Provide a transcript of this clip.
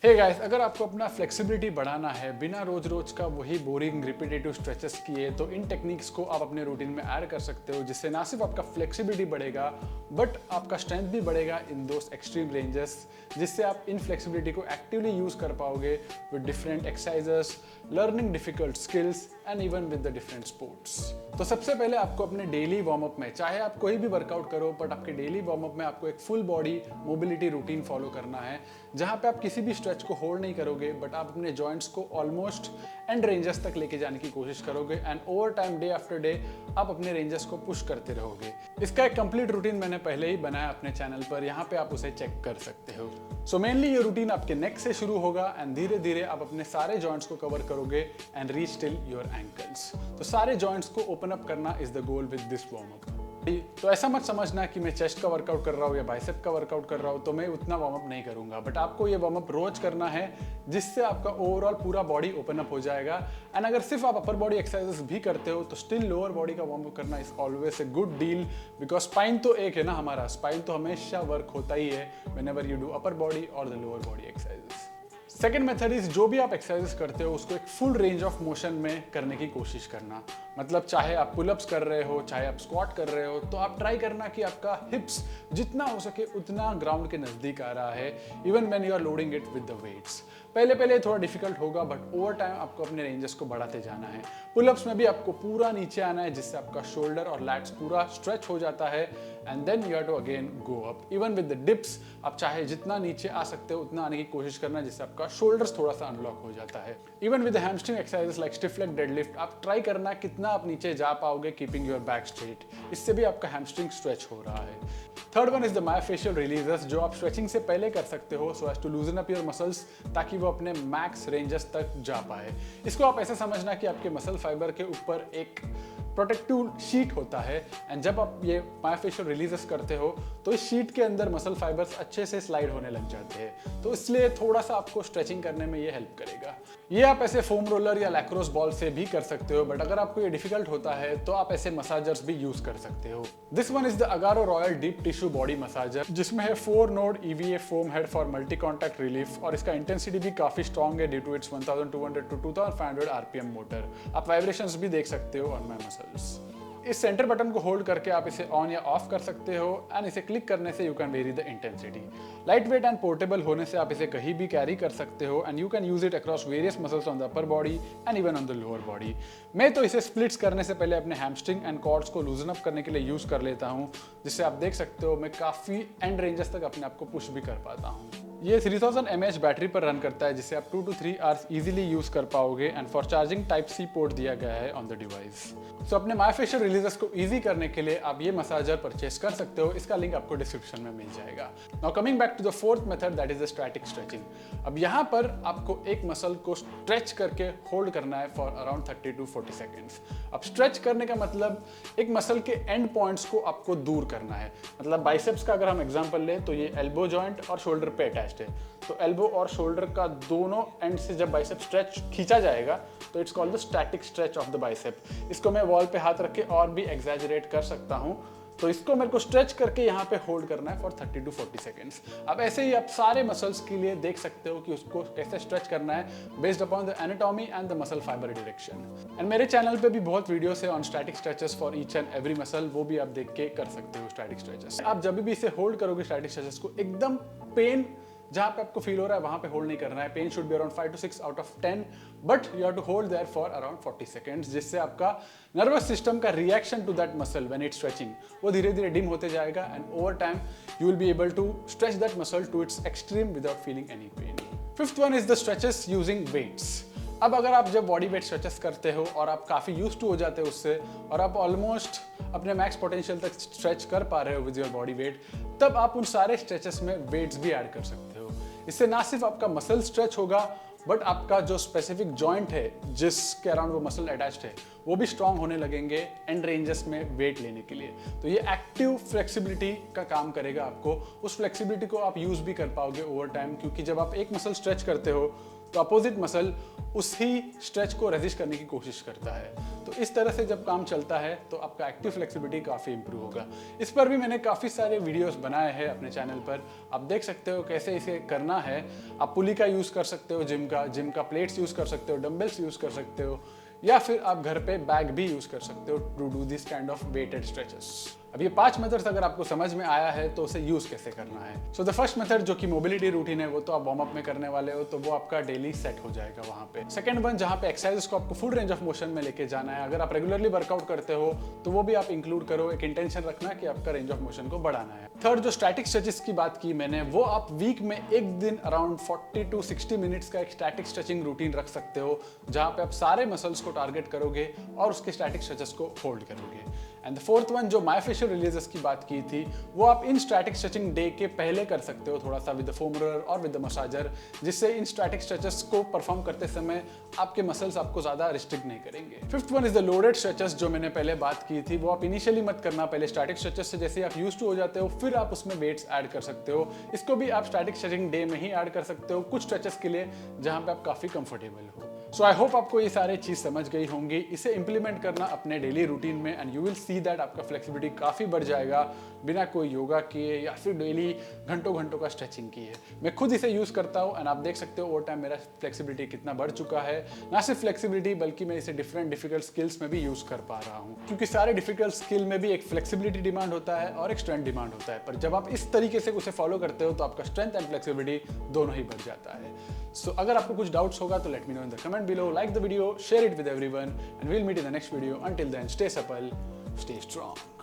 Hey guys, अगर आपको अपना फ्लेक्सिबिलिटी बढ़ाना है बिना रोज रोज का वही बोरिंग रिपीटेटिव स्ट्रेचेस किए, तो इन टेक्निक्स को आप अपने रूटीन में ऐड कर सकते हो, जिससे ना सिर्फ आपका फ्लेक्सिबिलिटी बढ़ेगा बट आपका स्ट्रेंथ भी बढ़ेगा इन दोस एक्सट्रीम रेंजेस, जिससे आप इन फ्लेक्सिबिलिटी को एक्टिवली यूज कर पाओगे with different exercises, learning difficult skills and even with the different sports. तो सबसे पहले आपको अपने डेली वार्म अप में, चाहे आप कोई भी वर्कआउट करो, बट आपके डेली वार्म अप में आपको एक full body mobility routine follow करना है, जहां पे आप किसी भी स्ट्रेच को होल्ड नहीं करोगे बट आप अपने जॉइंट्स को ऑलमोस्ट एंड रेंजेस तक लेके जाने की कोशिश करोगे and over time day after day आप अपने रेंजेस को पुश करते रहोगे। इसका एक कंप्लीट रूटीन मैंने पहले ही बनाया अपने चैनल पर, यहाँ पे आप उसे चेक कर सकते हो। सो मेनली ये रूटीन आपके नेक से शुरू होगा एंड धीरे धीरे आप अपने सारे जॉइंट्स को कवर करोगे and reach till your ankles. तो सारे जॉइंट्स को ओपन अप करना is the goal with this warm up. तो ऐसा मत समझना कि मैं चेस्ट का वर्कआउट कर रहा हूँ या बाइसेप का वर्कआउट कर रहा हूँ तो मैं उतना वार्म अप नहीं करूंगा, बट आपको ये वार्म अप रोज करना है, जिससे आपका ओवरऑल पूरा बॉडी ओपन अप हो जाएगा। एंड अगर सिर्फ आप अपर बॉडी एक्सरसाइजेस भी करते हो तो स्टिल लोअर बॉडी का वार्म अप करना is always a good deal, because spine तो एक है ना हमारा, स्पाइन तो हमेशा वर्क होता ही है whenever you do upper body और the lower body exercises. Second method is, जो भी आप एक्सरसाइजेस करते हो उसको एक फुल रेंज ऑफ मोशन में करने की कोशिश करना। मतलब चाहे आप पुलअप्स कर रहे हो, चाहे आप स्क्वाट कर रहे हो, तो आप ट्राई करना कि आपका हिप्स जितना हो सके उतना ग्राउंड के नजदीक आ रहा है, even when you are loading it with the weights. पहले पहले थोड़ा डिफिकल्ट होगा बट ओवर टाइम आपको अपने रेंजेस को बढ़ाते जाना है। पुलअप्स में भी आपको पूरा नीचे आना है, जिससे आपका शोल्डर और लैट्स पूरा स्ट्रेच हो जाता है and then you have to again go up. Even with the dips आप चाहे जितना नीचे आ सकते हो उतना आने की कोशिश करना, जिससे आपका शोल्डर्स थोड़ा सा अनलॉक हो जाता है। Even with the hamstring exercises like stiff leg deadlift आप ट्राई करना कितना आप नीचे जा पाओगे कीपिंग योर बैक स्ट्रेट, इससे भी आपका हैमस्ट्रिंग स्ट्रेच हो रहा है। Third one is the myofascial releasers, जो आप स्ट्रेचिंग से पहले कर सकते हो so as to loosen up your muscles, ताकि वो अपने मैक्स रेंजेस तक जा पाए। इसको आप ऐसे समझना कि आपके मसल फाइबर के ऊपर एक प्रोटेक्टिव शीट होता है एंड जब आप ये मायोफेशियल रिलीजेस करते हो तो इस शीट के अंदर मसल फाइबर्स अच्छे से स्लाइड होने लग जाते हैं, तो इसलिए थोड़ा सा आपको स्ट्रेचिंग करने में ये हेल्प करेगा। ये आप ऐसे फोम रोलर या लैक्रोस बॉल से भी कर सकते हो, बट अगर आपको ये डिफिकल्ट होता है तो आप ऐसे मसाजर्स भी यूज कर सकते हो। This one is the Agaro royal deep tissue body massager, जिसमें है 4 node EVA foam head for multi contact relief, और इसका इंटेंसिटी भी काफी स्ट्रॉन्ग है due to its 1200 to 2500 RPM motor. आप वाइब्रेशंस भी देख सकते हो ऑन माय मसल्स। इस सेंटर बटन को होल्ड करके आप इसे ऑन या ऑफ कर सकते हो एंड इसे क्लिक करने से you can very the intensity. Light weight and portable होने से आप इसे कहीं भी कैरी कर सकते हो and you can use it across various muscles on the upper body and even on the lower body. मैं तो इसे स्प्लिट्स करने से पहले अपने हैमस्ट्रिंग एंड कॉर्ड्स को लूजन अप करने के लिए यूज कर लेता हूँ, जिससे आप देख सकते हो मैं काफी एंड रेंजेस तक अपने आप को पुश भी कर पाता हूँ। ये 3000 mAh बैटरी पर रन करता है, जिसे आप 2 to 3 आवर्स इजीली यूज कर पाओगे and for charging type C port दिया गया है ऑन द डिवाइस। सो अपने मायोफेशियल रिलीजर्स को इजी करने के लिए आप ये मसाजर परचेस कर सकते हो, इसका लिंक आपको डिस्क्रिप्शन में मिल जाएगा। Now coming back to the fourth method, that is the static stretching. अब यहाँ पर आपको एक मसल को स्ट्रेच करके होल्ड करना है फॉर अराउंड 30 to 40 सेकेंड्स। अब स्ट्रेच करने का मतलब एक मसल के एंड पॉइंट्स को आपको दूर करना है। मतलब बाइसेप्स का अगर हम एग्जांपल लें तो ये एल्बो जॉइंट और शोल्डर पे अटैच्ड है, तो एल्बो और शोल्डर का दोनों एंड से जब बाइसेप स्ट्रेच खींचा जाएगा तो it's called the static stretch of the bicep. इसको मैं वॉल पे हाथ रख के और भी एग्जैजरेट कर सकता हूँ। तो इसको मेरे को स्ट्रेच करके यहाँ पे होल्ड करना है फॉर 30 to 40 सेकेंड्स। अब ऐसे ही आप सारे मसल्स के लिए देख सकते हो कि उसको कैसे स्ट्रेच करना है based upon the anatomy and the muscle fibre direction. And मेरे चैनल पे भी बहुत वीडियोस है on static stretches for each and every muscle, वो भी आप देख के कर सकते हो स्टैटिक स्ट्रेचेस। आप जब भी इसे होल्ड करोगे स्टैटिक स्ट्रेचेस को, एकदम पेन जहां पे आपको फील हो रहा है वहां पे होल्ड नहीं करना है। Pain should be around 5 to 6 out of 10, but you have to hold there for around 40 seconds, जिससे आपका नर्वस सिस्टम का reaction to that muscle when it's stretching वो धीरे धीरे डिम होते जाएगा and over time you will be able to stretch that muscle to its extreme without feeling any pain. Fifth one is the stretches using weights. अब अगर आप जब body weight stretches करते हो और आप काफ़ी यूज टू हो जाते हो उससे और आप ऑलमोस्ट अपने मैक्स पोटेंशियल तक स्ट्रेच कर पा रहे हो विद योर बॉडी वेट, तब आप उन सारे स्ट्रेचेस में वेट्स भी ऐड कर सकते हो। इससे ना सिर्फ आपका मसल स्ट्रेच होगा बट आपका जो स्पेसिफिक जॉइंट है जिसके अराउंड वो मसल अटैच्ड है वो भी स्ट्रांग होने लगेंगे एंड रेंजेस में वेट लेने के लिए। तो ये एक्टिव फ्लेक्सिबिलिटी का काम करेगा आपको। उस फ्लेक्सिबिलिटी को आप यूज भी कर पाओगे ओवर टाइम, क्योंकि जब आप एक मसल स्ट्रेच करते हो तो अपोजिट मसल उसी स्ट्रेच को रेजिस्ट करने की कोशिश करता है। तो इस तरह से जब काम चलता है तो आपका एक्टिव फ्लेक्सिबिलिटी काफ़ी इंप्रूव होगा। इस पर भी मैंने काफ़ी सारे वीडियोस बनाए हैं अपने चैनल पर, आप देख सकते हो कैसे इसे करना है। आप पुली का यूज़ कर सकते हो, जिम का प्लेट्स यूज़ कर सकते हो, डंबल्स यूज़ कर सकते हो, या फिर आप घर पे बैग भी यूज़ कर सकते हो to do this kind of weighted stretches. अब ये 5 मेथड्स अगर आपको समझ में आया है तो उसे यूज़ कैसे करना है। सो द फर्स्ट मेथड जो कि मोबिलिटी रूटीन है वो तो आप वार्म अप में करने वाले हो, तो वो आपका डेली सेट हो जाएगा वहाँ पे। सेकंड वन जहाँ पे एक्सरसाइजेस को आपको फुल रेंज ऑफ मोशन में लेके जाना है, अगर आप रेगुलरली वर्कआउट करते हो तो वो भी आप इंक्लूड करो, एक इंटेंशन रखना कि आपका रेंज ऑफ मोशन को बढ़ाना है। थर्ड जो स्टैटिक स्ट्रेचेस की बात की मैंने, वो आप वीक में एक दिन अराउंड 40 to 60 मिनट्स का एक स्टैटिक स्ट्रेचिंग रूटीन रख सकते हो, जहाँ पे आप सारे मसल्स को टारगेट करोगे और उसके स्टैटिक स्ट्रेचेस को होल्ड करोगे। एंड द फोर्थ वन जो मायोफेशियल रिलीजेस की बात की थी, वो आप इन स्टैटिक स्ट्रेचिंग डे के पहले कर सकते हो, थोड़ा सा विद द फोम रोलर और विद द मसाजर, जिससे इन स्टैटिक स्ट्रेचेस को परफॉर्म करते समय आपके मसल्स आपको ज्यादा रिस्ट्रिक्ट नहीं करेंगे। Fifth one is the loaded stretches, जो मैंने पहले बात की थी, वो आप इनिशियली मत करना। पहले स्टैटिक स्ट्रेचेस से जैसे आप यूज्ड टू हो जाते हो, फिर आप उसमें वेट्स ऐड कर सकते हो। इसको भी आप स्टैटिक स्ट्रेचिंग डे में ही ऐड कर सकते हो कुछ स्ट्रेचेस के लिए जहां पे आप काफी कंफर्टेबल हो। सो आई होप आपको ये सारे चीज समझ गई होंगी। इसे इंप्लीमेंट करना अपने डेली रूटीन में and you will see that आपका फ्लेक्सिबिलिटी काफी बढ़ जाएगा बिना कोई योगा किए या फिर डेली घंटों घंटों का स्ट्रेचिंग किए। मैं खुद इसे यूज करता हूँ एंड आप देख सकते हो ओवर टाइम मेरा फ्लेक्सिबिलिटी कितना बढ़ चुका है। ना सिर्फ फ्लेक्सिबिलिटी बल्कि मैं इसे डिफिकल्ट स्किल्स में भी यूज कर पा रहा हूँ, क्योंकि सारे डिफिकल्ट स्किल में भी एक फ्लेक्सिबिलिटी डिमांड होता है और एक स्ट्रेंथ डिमांड होता है। पर जब आप इस तरीके से उसे फॉलो करते हो तो आपका स्ट्रेंथ एंड फ्लेक्सिबिलिटी दोनों ही बढ़ जाता है। सो अगर आपको कुछ डाउट्स होगा तो let me know in the comment below, like the video, share it with everyone and we'll meet in the next video. Until then stay supple, stay strong.